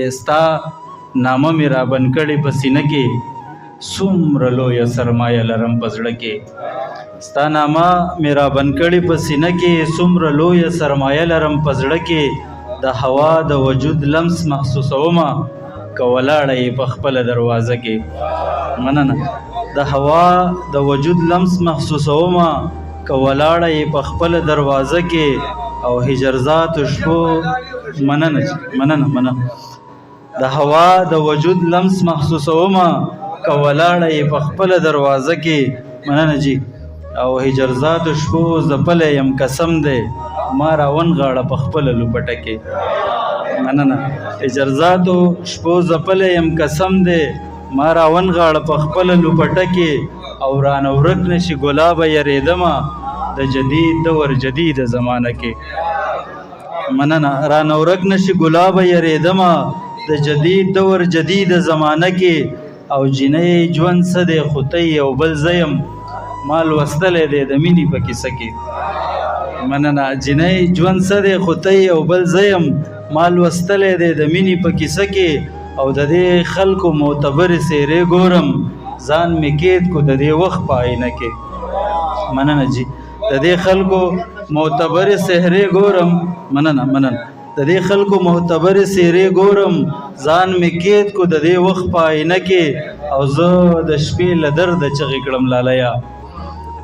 ستا نامه مې را بند کړې په سینه کې څومره لویه سرمایه لرم په زړه کې ستا نامه مې را بند کړې په سینه کې څومره لویه سرمایه لرم په زړه کې د هوا د وجود لمس محسوسومه که ولاړه یې په خپله دروازه کې مننه د هوا د وجود لمس محسوسومه که ولاړه یې په خپله دروازه کې او هجرزاتو شپو مننه د هوا د وجود لمس محسوسومه که ولاړه یې په خپله دروازه کې مننه جی او هجرزاتو شپو ځپلی یم قسم دی ما راونغاړه په خپله لوپټه کې مننه هجرزاتو شپو ځپلی یم قسم دی ما راونغاړه په خپله لوپټه کې او رانه ورک نشي ګلابه یریدمه د جدید دور جدید زمانه کې مننه رانه ورک نشي ګلابه یریدمه د جدید دور جدید زمانه کې او جنۍ ژوند څه دی خو ته یو بل زه یم ما لوستلی دی د مینې په کیسه کې مننه جنۍ ژوند څه دی خو ته یو بل زه یم ما لوستلی دی د مینې په کیسه کې او د دې خلکو معتبرې څېرې ګورم ځان مې کید کو د دې وخت په آینه کې مننه جی د دې خلکو معتبرې څېرې ګورم مننه د دې خلکو معتبرې څېرې ګورم ځان مې کید کو د دې وخت په آینه کې او زه د شپې له درده چغې کړم لالیه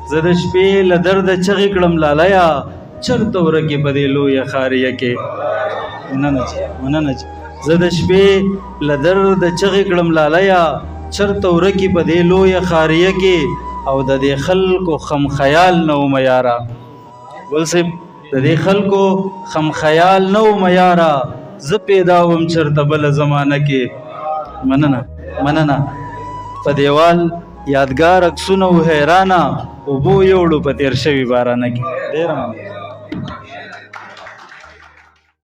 زه د شپې له درده چغې کړم لالیه چرته ورکې په دې لویه ښاریه کې مننه جی زه د شپې له درده چغې کړم لالیه چرته ورکې په دې لویه ښاریه کې او د دې خلکو خم خیال نه ومه یاره ګل صاحب د دې خلکو خم خیال نه ومه یاره زه پیدا وم چرته بله زمانه کې مننه په دیوال یادګار عکسونه و حیرانه اوبو یوړو په تیر شوي بارانه کې ډېره مننه